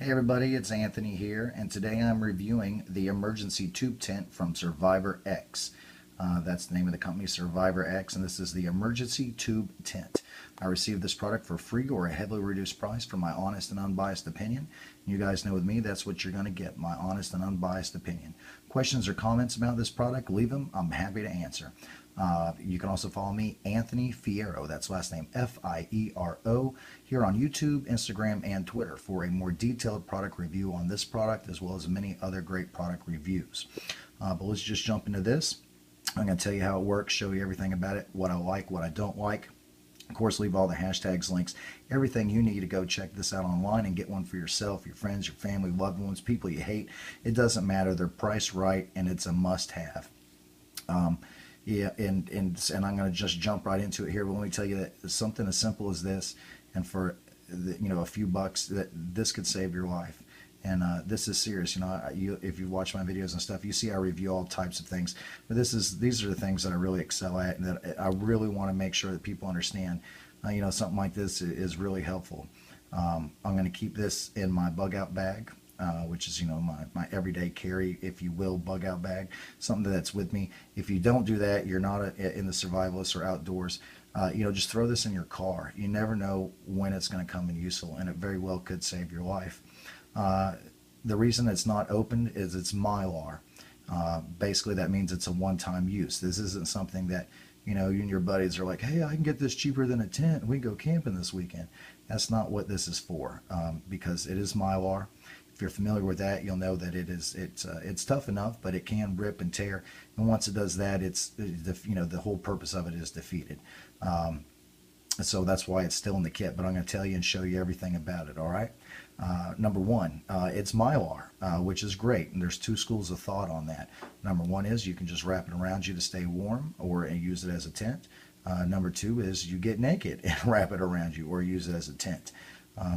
Hey everybody, it's Anthony here, and today I'm reviewing the emergency tube tent from Survivor X. That's the name of the company, Survivor X, and this is the emergency tube tent. I received this product for free or a heavily reduced price for my honest and unbiased opinion. You guys know with me, that's what you're going to get, my honest and unbiased opinion. Questions or comments about this product, leave them. I'm happy to answer. You can also follow me, Anthony Fierro, that's last name F-I-E-R-O, here on YouTube, Instagram, and Twitter for a more detailed product review on this product as well as many other great product reviews. But let's just jump into this. I'm going to tell you how it works, show you everything about it, what I like, what I don't like. Of course, leave all the hashtags, links, everything you need to go check this out online and get one for yourself, your friends, your family, loved ones, people you hate. It doesn't matter. They're priced right, and it's a must-have. Yeah, and I'm going to just jump right into it here. But let me tell you that something as simple as this, and for a few bucks, that this could save your life. And this is serious. If you watch my videos and stuff, you see I review all types of things. But these are the things that I really excel at, and that I really want to make sure that people understand. Something like this is really helpful. I'm going to keep this in my bug out bag. Which is my everyday carry, if you will, bug out bag, something that's with me. If you don't do that, you're not in the survivalists or outdoors, just throw this in your car. You never know when it's going to come in useful, and it very well could save your life. The reason it's not opened is it's Mylar. Basically that means it's a one-time use. This isn't something that you and your buddies are like, hey, I can get this cheaper than a tent, we can go camping this weekend. That's not what this is for, because it is Mylar. If you're familiar with that, you'll know that it's tough enough, but it can rip and tear. And once it does that, the whole purpose of it is defeated. So that's why it's still in the kit. But I'm going to tell you and show you everything about it. All right. Number one, it's Mylar, which is great. And there's two schools of thought on that. Number one is you can just wrap it around you to stay warm, or use it as a tent. Number two is you get naked and wrap it around you, or use it as a tent.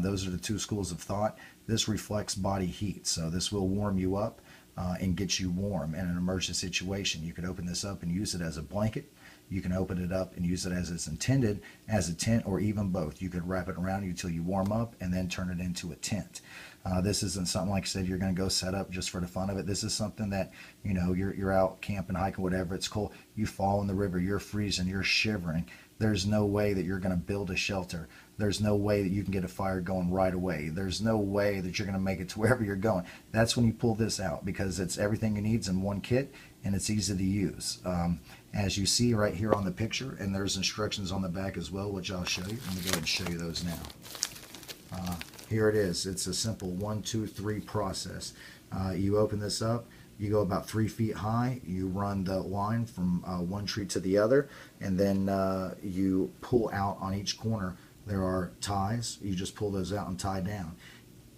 Those are the two schools of thought. This reflects body heat, so this will warm you up and get you warm in an emergency situation. You could open this up and use it as a blanket. You can open it up and use it as it's intended, as a tent, or even both. You could wrap it around you until you warm up and then turn it into a tent. This isn't something, like I said, you're going to go set up just for the fun of it. This is something that, you're out camping, hiking, whatever, it's cold. You fall in the river, you're freezing, you're shivering. There's no way that you're going to build a shelter. There's no way that you can get a fire going right away. There's no way that you're going to make it to wherever you're going. That's when you pull this out, because it's everything you need in one kit, and it's easy to use. As you see right here on the picture, and there's instructions on the back as well, which I'll show you. Let me go ahead and show you those now. Here it is. It's a simple 1, 2, 3 process. You open this up. You go about 3 feet high, you run the line from one tree to the other, and then you pull out on each corner. There are ties. You just pull those out and tie down.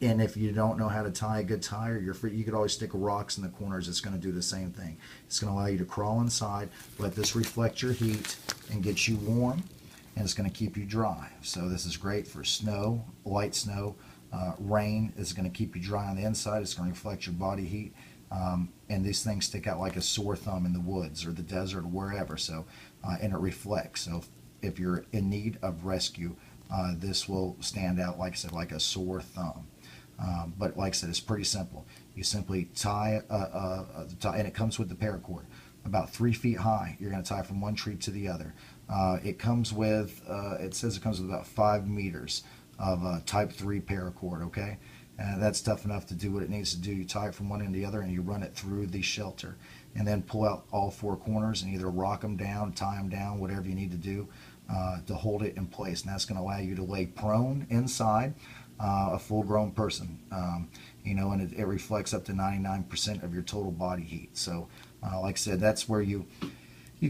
And if you don't know how to tie a good tie, or you're free, you could always stick rocks in the corners. It's going to do the same thing. It's going to allow you to crawl inside, let this reflect your heat and get you warm, and it's going to keep you dry. So this is great for snow, light snow, rain. It's going to keep you dry on the inside. It's going to reflect your body heat. And these things stick out like a sore thumb in the woods or the desert or wherever. So, and it reflects. So if you're in need of rescue, this will stand out, like I said, like a sore thumb. But like I said, it's pretty simple. You simply tie, and it comes with the paracord, about 3 feet high. You're going to tie from one tree to the other. It comes with, it says it comes with about 5 meters of type 3 paracord, okay? That's tough enough to do what it needs to do. You tie it from one end to the other, and you run it through the shelter, and then pull out all 4 corners and either rock them down, tie them down, whatever you need to do to hold it in place. And that's going to allow you to lay prone inside a full-grown person, and it reflects up to 99% of your total body heat. So like I said, that's where you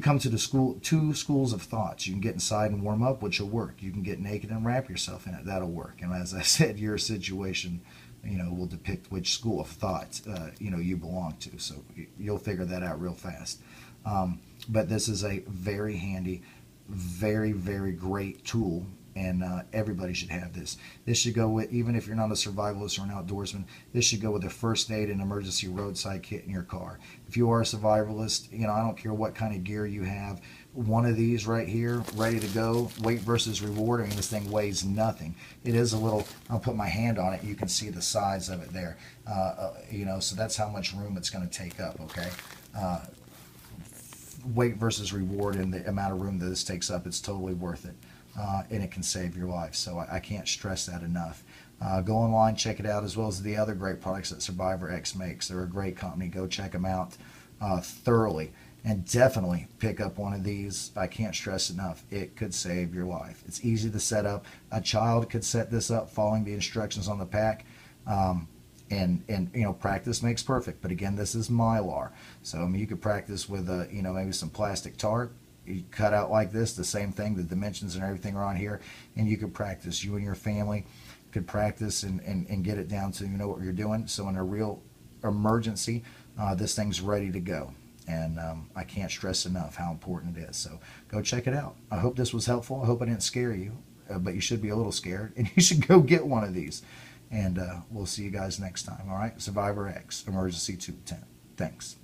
come to the two schools of thoughts. You can get inside and warm up, which will work. You can get naked and wrap yourself in it. That'll work. And as I said, your situation, will depict which school of thought, you belong to. So you'll figure that out real fast. But this is a very handy, very, very great tool, and everybody should have this. This should go with, even if you're not a survivalist or an outdoorsman, this should go with a first aid and emergency roadside kit in your car. If you are a survivalist, I don't care what kind of gear you have one of these right here ready to go. Weight versus reward. I mean, this thing weighs nothing. It is a little, I'll put my hand on it, you can see the size of it there. You know, so that's how much room it's going to take up, okay? Weight versus reward and the amount of room that this takes up, it's totally worth it. And it can save your life. So I can't stress that enough. Go online, check it out, as well as the other great products that Survivor X makes. They're a great company. Go check them out thoroughly. And definitely pick up one of these. I can't stress enough. It could save your life. It's easy to set up. A child could set this up following the instructions on the pack. And you know, practice makes perfect. But again, this is Mylar. So I mean, you could practice with you know, maybe some plastic tarp. You cut out like this, the same thing, the dimensions and everything are on here, and you could practice. You and your family could practice and get it down to, you know what you're doing. So in a real emergency, this thing's ready to go. And I can't stress enough how important it is. So go check it out. I hope this was helpful. I hope I didn't scare you, but you should be a little scared, and you should go get one of these. And we'll see you guys next time. All right, Survivor X Emergency Tube Tent. Thanks.